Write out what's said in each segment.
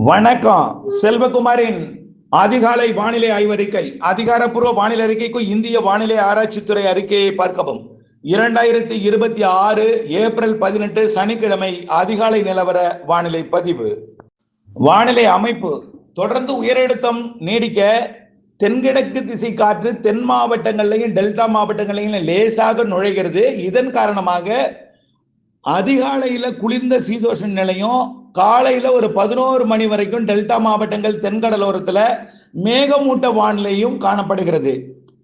வணக்கம். செல்வகுமாரின் அதிகாலை வானிலை ஆய்வறிக்கை. அதிகாரப்பூர்வ வானிலை அறிக்கைக்கு இந்திய வானிலை ஆராய்ச்சித்துறை அறிக்கையை பார்க்கவும். 2026 ஏப்ரல் 18 சனிக்கிழமை அதிகாலை நிலவர வானிலை பதிவு. வானிலை அமைப்பு. தொடர்ந்து உயரழுத்தம் நீடிக்க தென்கிழக்கு திசை காற்று தென் மாவட்டங்களையும் டெல்டா மாவட்டங்களையும் லேசாக நுழைகிறது. இதன் காரணமாக அதிகாலையில குளிர்ந்த சீதோஷ நிலையும், காலையில ஒரு 11 மணி வரைக்கும் டெல்டா மாவட்டங்கள் தென்கடலோரத்துல மேகமூட்ட வானிலையும் காணப்படுகிறது.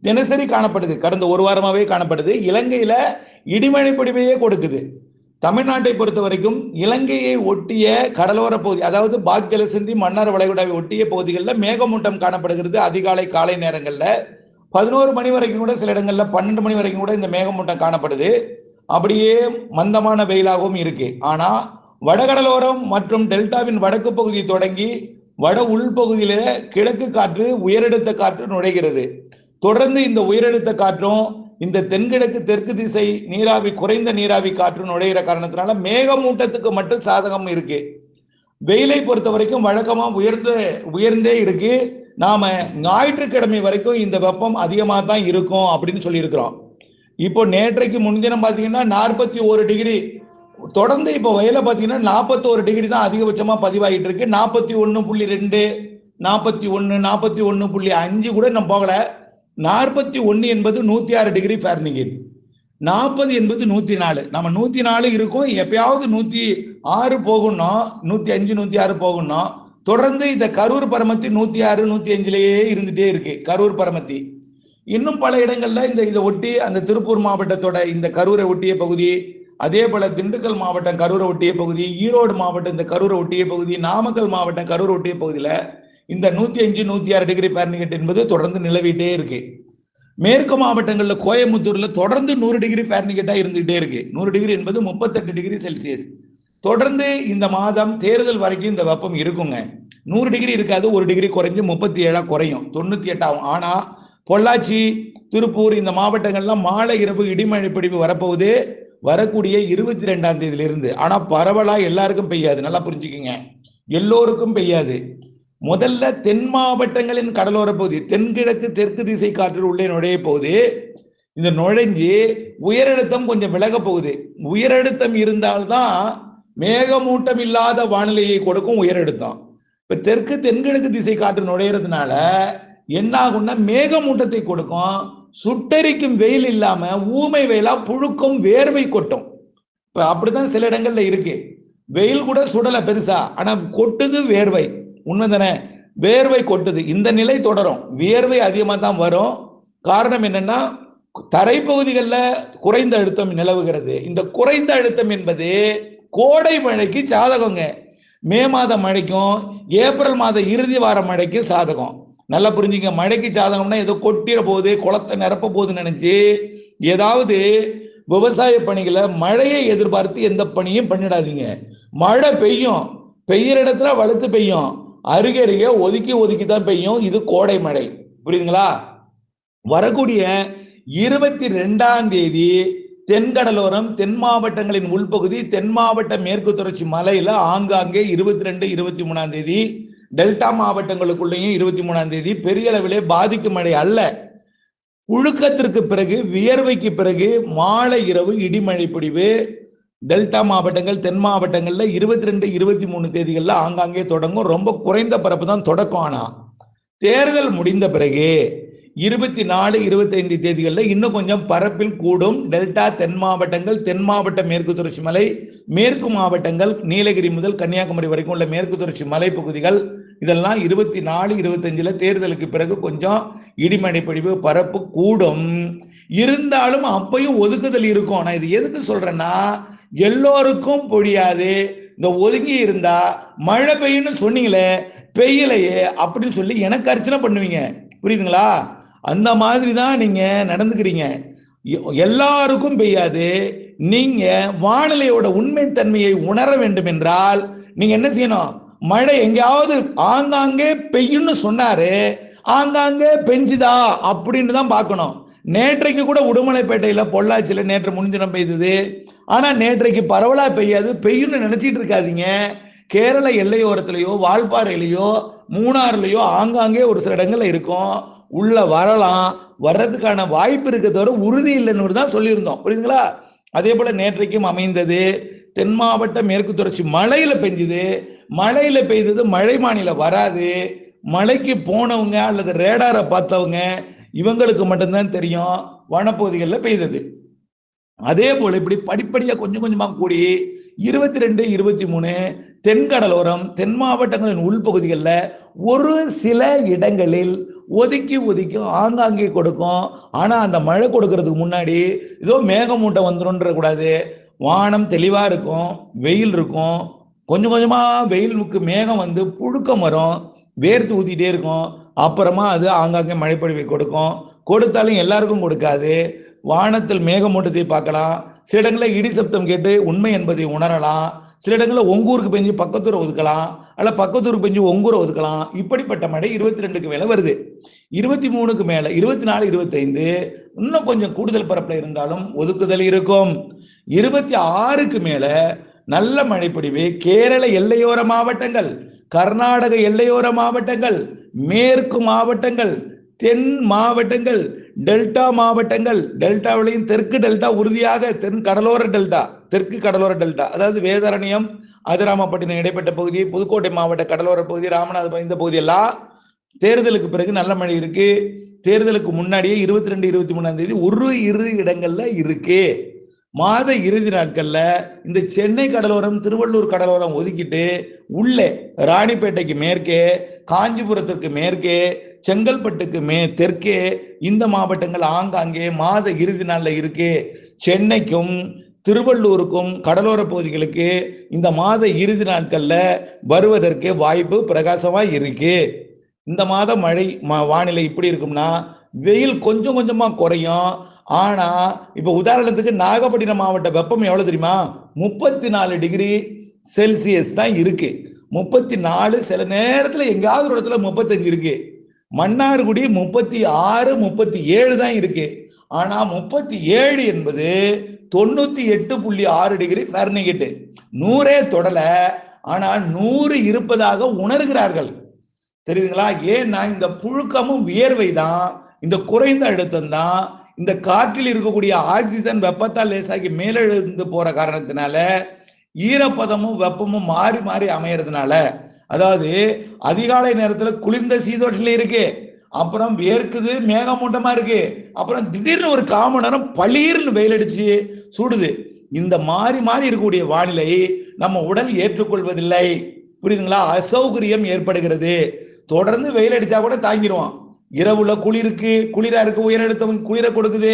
தினசரி காணப்படுது, கடந்த ஒரு வாரமாவே காணப்படுது. இலங்கையில இடிமழை பொழிவையே கொடுக்குது. தமிழ்நாட்டை பொறுத்த வரைக்கும் இலங்கையை ஒட்டிய கடலோர பகுதி, அதாவது பாக்ஜலசந்தி மன்னார் வளைகுடாவை ஒட்டிய பகுதிகளில் மேகமூட்டம் காணப்படுகிறது. அதிகாலை காலை நேரங்கள்ல 11 மணி வரைக்கும் கூட, சில இடங்கள்ல 12 மணி வரைக்கும் கூட இந்த மேகமூட்டம் காணப்படுது. அப்படியே மந்தமான வெயிலாகவும் இருக்கு. ஆனா வடகடலோரம் மற்றும் டெல்டாவின் வடக்கு பகுதி தொடங்கி வட உள்பகுதியில கிழக்கு காற்று உயரழுத்த காற்று நுழைகிறது. தொடர்ந்து இந்த உயரழுத்த காற்றும் இந்த தென்கிழக்கு தெற்கு திசை நீராவி குறைந்த நீராவி காற்று நுழைகிற காரணத்தினால மேகமூட்டத்துக்கு மட்டும் சாதகம் இருக்கு. வெயிலை பொறுத்த வரைக்கும் வழக்கமா உயர்ந்தே இருக்கு. நாம ஞாயிற்றுக்கிழமை வரைக்கும் இந்த வெப்பம் அதிகமாக தான் இருக்கும் அப்படின்னு சொல்லி இருக்கிறோம். இப்போ நேற்றைக்கு முன்தினம் பார்த்தீங்கன்னா 41 டிகிரி, தொடர்ந்து இப்போ வயல பார்த்தீங்கன்னா 41 டிகிரி தான் அதிகபட்சமா பதிவாகிட்டு இருக்கு. 41.2, 41, 41.5 கூட நம்ம போகல. 41 என்பது 106 டிகிரி ஃபாரன்ஹீட், 40 என்பது 104. நம்ம 104 இருக்கும், எப்பயாவது 106 போகணும், 105, 106 போகணும். தொடர்ந்து இந்த கரூர் பரமத்தி 106, 105லேயே இருந்துட்டே இருக்கு கரூர் பரமத்தி. இன்னும் பல இடங்கள்ல இதை ஒட்டி அந்த திருப்பூர் மாவட்டத்தோட இந்த கரூரை ஒட்டிய பகுதி, அதே போல திண்டுக்கல் மாவட்டம் கரூரை ஒட்டிய பகுதி, ஈரோடு மாவட்டம் இந்த கரூரை ஒட்டிய பகுதி, நாமக்கல் மாவட்டம் கரூரை ஒட்டிய பகுதியில இந்த 105, 106 டிகிரி ஃபாரன்ஹீட் என்பது தொடர்ந்து நிலவிட்டே இருக்கு. மேற்கு மாவட்டங்கள்ல கோயம்புத்தூர்ல தொடர்ந்து 100 டிகிரி ஃபாரன்ஹீட்டா இருந்துகிட்டே இருக்கு. 100 டிகிரி என்பது 38 டிகிரி செல்சியஸ். தொடர்ந்து இந்த மாதம் தேர்தல் வரைக்கும் இந்த வெப்பம் இருக்குங்க. 100 டிகிரி இருக்காது, 1 டிகிரி குறைஞ்சு 37 குறையும், 98 ஆகும். ஆனா பொள்ளாச்சி, திருப்பூர் இந்த மாவட்டங்கள்லாம் மாலை இரவு இடிமழை பிடிப்பு வரப்போகுது, வரக்கூடிய 22ஆம் தேதியிலிருந்து. ஆனா பரவலா எல்லாருக்கும் பெய்யாது, நல்லா புரிஞ்சுக்கங்க, எல்லோருக்கும் பெய்யாது. முதல்ல தென் மாவட்டங்களின் கடலோர பகுதி தென்கிழக்கு தெற்கு திசை காற்று உள்ளே நுழைய போகுது. இந்த நுழைஞ்சு உயரழுத்தம் கொஞ்சம் விலக போகுது. உயரழுத்தம் இருந்தால்தான் மேகமூட்டம் இல்லாத வானிலையை கொடுக்கும் உயரழுத்தம். இப்ப தெற்கு தென்கிழக்கு திசை காற்று நுழையிறதுனால என்ன ஆகும்னா மேகமூட்டத்தை கொடுக்கும். சுட்டரிக்கும் வெயில் இல்லாம ஊமை வெயிலா புழுக்கும், வேர்வை கொட்டும். இப்ப அப்படிதான் சில இடங்கள்ல இருக்கு. வெயில் கூட சுடல பெருசா, ஆனா கொட்டுது வேர்வை. உண்மைதானே? வேர்வை கொட்டுது. இந்த நிலை தொடரும். வியர்வை அதிகமா தான் வரும். காரணம் என்னன்னா, தரைப்பகுதிகளில் குறைந்த அழுத்தம் நிலவுகிறது. இந்த குறைந்த அழுத்தம் என்பது கோடை மழைக்கு சாதகங்க. மே மாத மழைக்கும் ஏப்ரல் மாத இறுதி வார மழைக்கு சாதகம். நல்லா புரிஞ்சுங்க. மழைக்கு சாதகம்னா ஏதோ கொட்டிட போகுது, குளத்தை நிரப்ப போகுதுன்னு நினைச்சு ஏதாவது விவசாய பணிகளை மழையை எதிர்பார்த்து எந்த பணியும் பண்ணிடாதீங்க. மழை பெய்யும், பெய்யற இடத்துல வலுத்து பெய்யும், அருகே ஒதுக்கி தான் பெய்யும். இது கோடை மழை. புரியுதுங்களா? வரக்கூடிய 22ஆம் தேதி தென்கடலோரம் தென் மாவட்டங்களின் உள்பகுதி, தென் மாவட்ட மேற்கு தொடர்ச்சி மலையில ஆங்காங்கே 22, 23ஆம் தேதி டெல்டா மாவட்டங்களுக்குள்ளேயும் 23ஆம் தேதி பெரிய அளவிலே பாதிக்கும் மழை அல்ல. புழுக்கத்திற்கு பிறகு, வியர்வைக்கு பிறகு மாலை இரவு இடிமழை பொழிவு டெல்டா மாவட்டங்கள் தென் மாவட்டங்கள்ல 22, 23 தேதிகள்ல ஆங்காங்கே தொடங்கும். ரொம்ப குறைந்த பரப்பு தான் தொடக்கம். ஆனா தேர்தல் முடிந்த பிறகு 24, 25 தேதிகளில் இன்னும் கொஞ்சம் பரப்பில் கூடும். டெல்டா தென் மாவட்டங்கள், தென் மாவட்ட மேற்கு தொடர்ச்சி மலை, மேற்கு மாவட்டங்கள் நீலகிரி முதல் கன்னியாகுமரி வரைக்கும் உள்ள மேற்கு தொடர்ச்சி மலை பகுதிகள், இதெல்லாம் 24, 25 தேர்தலுக்கு பிறகு கொஞ்சம் இடிமழை பொழிவு பரப்பு கூடும். இருந்தாலும் அப்பையும் ஒதுக்குதல் இருக்கும். நான் இது எதுக்கு சொல்றேன்னா, எல்லோருக்கும் பொழியாது. இந்த ஒதுங்கி இருந்தா மழை பெய்யுன்னு சொன்னீங்களே, பெய்யலையே அப்படின்னு சொல்லி எனக்கு அர்ச்சனை பண்ணுவீங்க. புரியுதுங்களா? அந்த மாதிரி தான் நீங்க நடந்துக்கிறீங்க. எல்லாருக்கும் பெய்யாது. நீங்க வானிலையோட உண்மைத்தன்மையை உணர வேண்டும் என்றால் நீங்க என்ன செய்யணும்? மழை எங்கேயாவது ஆங்காங்கே பெய்யும்னு சொன்னாரு, ஆங்காங்கே பெஞ்சுதா அப்படின்னு தான் பார்க்கணும். நேற்றைக்கு கூட உடுமலைப்பேட்டையில பொள்ளாச்சியில நேற்று முன்தினம் பெய்தது. ஆனா நேற்றைக்கு பரவலா பெய்யாது, பெய்யும்னு நினைச்சிட்டு இருக்காதீங்க. கேரள எல்லையோரத்திலேயோ வால்பாறையிலேயோ மூணாறுலயோ ஆங்காங்கே ஒரு சில இடங்கள்ல இருக்கும். உள்ள வரலாம், வர்றதுக்கான வாய்ப்பு இருக்க தவிர உறுதி இல்லைன்னு தான் சொல்லியிருந்தோம். புரியுதுங்களா? அதே போல நேற்றைக்கும் அமைந்தது. தென் மாவட்ட மேற்கு தொடர்ச்சி மழையில பெஞ்சுது. மழையில பெய்தது மழை மாநில வராது. மலைக்கு போனவங்க அல்லது ரேடாரை பார்த்தவங்க இவங்களுக்கு மட்டும்தான் தெரியும் வனப்பகுதிகளில் பெய்தது. அதே போல இப்படி படிப்படியா கொஞ்சம் கொஞ்சமா கூடி 22, 23 தென்கடலோரம் தென் மாவட்டங்களின் உள்பகுதிகளில் ஒரு சில இடங்களில் ஒதுக்கி ஒதுக்கி ஆங்காங்கே கொடுக்கும். ஆனா அந்த மழை கொடுக்கறதுக்கு முன்னாடி ஏதோ மேகமூட்டம் வந்துடும் கூடாது. வானம் தெளிவா இருக்கும், வெயில் இருக்கும். கொஞ்சம் கொஞ்சமா வெயிலுக்கு மேகம் வந்து புழுக்கம் வரும், வேர்த்து ஊத்திட்டே இருக்கும். அப்புறமா அது ஆங்காங்கே மழைப்பொழிவை கொடுக்கும். கொடுத்தாலும் எல்லாருக்கும் கொடுக்காது. வானத்தில் மேகமூட்டத்தை பார்க்கலாம், சில இடங்களில் இடி சப்தம் கேட்டு உண்மை என்பதை உணரலாம், சில இடங்களில் ஒங்கூருக்கு பெஞ்சு பக்கத்தூரை ஒதுக்கலாம், அல்ல பக்கத்தூருக்கு பெஞ்சு ஒங்கூரை ஒதுக்கலாம். இப்படிப்பட்ட மழை 22க்கு மேல வருது. 23க்கு மேல 24, 25 இன்னும் கொஞ்சம் கூடுதல் பரப்புல இருந்தாலும் ஒதுக்குதல் இருக்கும். 26க்கு மேல நல்ல மழைப்பொழிவு கேரள எல்லையோர மாவட்டங்கள், கர்நாடக எல்லையோர மாவட்டங்கள், மேற்கு மாவட்டங்கள், தென் மாவட்டங்கள், டெல்டா மாவட்டங்கள், டெல்டாவிலையும் தெற்கு டெல்டா உறுதியாக தென் கடலோர டெல்டா, தெற்கு கடலோர டெல்டா, அதாவது வேதாரண்யம் அதிராமப்பட்டினம் இடைப்பட்ட பகுதி, புதுக்கோட்டை மாவட்ட கடலோர பகுதி, ராமநாதபுரம் இந்த பகுதியெல்லாம் தேர்தலுக்கு பிறகு நல்ல மழை இருக்கு. தேர்தலுக்கு முன்னாடியே 22, 23ஆம் தேதி ஒரு இரு இடங்கள்ல இருக்கு. மாத இறுதி நாட்கள்ல இந்த சென்னை கடலோரம் திருவள்ளூர் கடலோரம் ஒதுக்கிட்டு உள்ளே ராணிப்பேட்டைக்கு மேற்கே, காஞ்சிபுரத்திற்கு மேற்கே, செங்கல்பட்டுக்கு தெற்கே இந்த மாவட்டங்கள் ஆங்காங்கே மாத இறுதி நாள்ல இருக்கு. சென்னைக்கும் திருவள்ளூருக்கும் கடலோர பகுதிகளுக்கு இந்த மாத இறுதி நாட்கள்ல வருவதற்கு வாய்ப்பு பிரகாசமா இருக்கு. இந்த மாத மழை வானிலை இப்படி இருக்கும்னா வெயில் கொஞ்சம் கொஞ்சமா குறையும். ஆனா இப்ப உதாரணத்துக்கு நாகப்பட்டினம் மாவட்ட வெப்பம் எவ்வளவு தெரியுமா? 34 டிகிரி செல்சியஸ் தான் இருக்கு. 34, சில நேரத்துல எங்காவது ஒரு இடத்துல 35 இருக்கு. மன்னார்குடி 36, 37 தான் இருக்கு. ஆனா 37 என்பது 98.6 டிகிரி ஃபாரன்ஹீட். 100 தொடல. ஆனா 100 இருப்பதாக உணர்கிறார்கள். தெரியுதுங்களா? ஏன்னா இந்த புழுக்கமும் வியர்வை தான், இந்த குறைந்த அழுத்தம் தான், இந்த காற்றில் இருக்கக்கூடிய ஆக்சிஜன் வெப்பத்தால் லேசாகி மேலெழுந்து போற காரணத்தினால ஈரப்பதமும் வெப்பமும் மாறி மாறி அமையறதுனால, அதாவது அதிகாலை நேரத்துல குளிர்ந்த சீதோட்டில இருக்கு, அப்புறம் வேர்க்குது, மேகமூட்டமா இருக்கு, அப்புறம் திடீர்னு ஒரு 1/4 மணி நேரம் பளீர்னு வெயில் அடிச்சு சுடுது. இந்த மாறி மாறி இருக்கக்கூடிய வானிலை நம்ம உடல் ஏற்றுக்கொள்வதில்லை. புரியுதுங்களா? அசௌகரியம் ஏற்படுகிறது. தொடர்ந்து வெயில் அடிச்சா கூட தாங்கிடுவான். இரவுல குளிரா இருக்கு, உயரழுத்தம் குளிரை கொடுக்குது,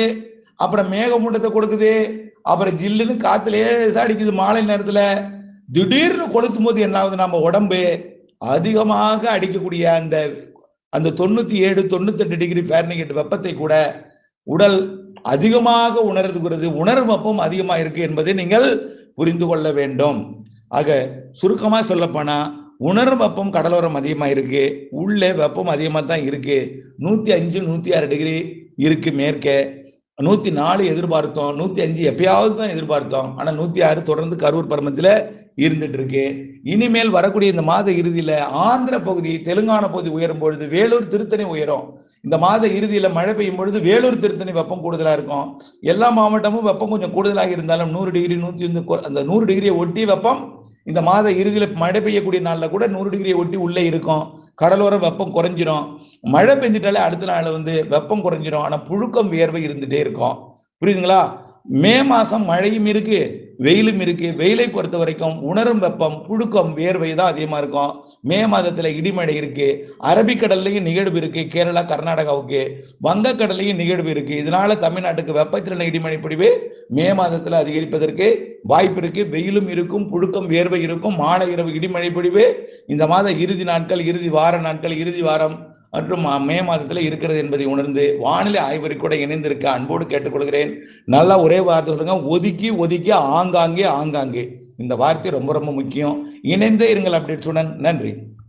அப்புறம் மேகமூட்டத்தை கொடுக்குது, அப்புறம் ஜில்லுன்னு காத்துலயே அடிக்குது. மாலை நேரத்துல திடீர்னு கொளுத்தும் போது என்ன ஆகுது? நம்ம உடம்பு அதிகமாக அடிக்கக்கூடிய அந்த 97, 98 டிகிரி ஃபாரன்ஹீட் வெப்பத்தை கூட உடல் அதிகமாக உணர்கிறது. உணர்வு வெப்பம் அதிகமா இருக்கு என்பதை நீங்கள் புரிந்து கொள்ள வேண்டும். ஆக சுருக்கமா சொல்லப்போனா உணர்வு வெப்பம் கடலோரம் அதிகமா இருக்கு, உள்ளே வெப்பம் அதிகமா தான் இருக்கு. 105, 106 டிகிரி இருக்கு மேற்கே. 104 எதிர்பார்த்தோம், 105 எப்பயாவது தான் எதிர்பார்த்தோம். ஆனா 106 தொடர்ந்து கரூர் பருமத்துல இருந்துட்டு இருக்கு. இனிமேல் வரக்கூடிய இந்த மாத இறுதியில ஆந்திர பகுதி, தெலுங்கானா பகுதி உயரும் பொழுது வேலூர் திருத்தணி உயரும். இந்த மாத இறுதியில மழை பெய்யும் பொழுது வேலூர் திருத்தணி வெப்பம் கூடுதலா இருக்கும். எல்லா மாவட்டமும் வெப்பம் கொஞ்சம் கூடுதலாக இருந்தாலும் 100 டிகிரி 105 அந்த 100 டிகிரியை ஒட்டி வெப்பம் இந்த மாத இறுதியில மழை பெய்யக்கூடிய நாள்ல கூட 100 டிகிரியை ஒட்டி உள்ளே இருக்கும். கடலோர வெப்பம் குறைஞ்சிரும். மழை பெஞ்சிட்டாலே அடுத்த நாள் வெப்பம் குறைஞ்சிரும். ஆனா புழுக்கம் வியர்வை இருந்துட்டே இருக்கும். புரியுதுங்களா? மே மாசம் மழையும் இருக்கு, வெயிலும் இருக்கு. வெயிலை பொறுத்த வரைக்கும் உணரும் வெப்பம், புழுக்கம், வியர்வை தான் அதிகமா இருக்கும். மே மாதத்துல இடிமழை இருக்கு. அரபிக்கடல்லையும் நிகழ்வு இருக்கு. கேரளா, கர்நாடகாவுக்கு வங்கக்கடல்லையும் நிகழ்வு இருக்கு. இதனால தமிழ்நாட்டுக்கு வெப்பத்திலான இடிமழை பொழிவு மே மாதத்துல அதிகரிப்பதற்கு வாய்ப்பு இருக்கு. வெயிலும் இருக்கும், புழுக்கம், வியர்வை இருக்கும். மாலை இரவு இடிமழை பொழிவு இந்த மாத இறுதி நாட்கள், இறுதி வார நாட்கள், இறுதி வாரம் மற்றும் மே மாதத்துல இருக்கிறது என்பதை உணர்ந்து வானிலை ஆய்வறிக்கை கூட இணைந்திருக்க அன்போடு கேட்டுக்கொள்கிறேன். நல்லா ஒரே வார்த்தை சொல்லுங்க, ஒதுக்கி ஒதுக்கி ஆங்காங்கே ஆங்காங்கே. இந்த வார்த்தை ரொம்ப ரொம்ப முக்கியம். இணைந்தே இருங்கள் அப்டேட். நன்றி.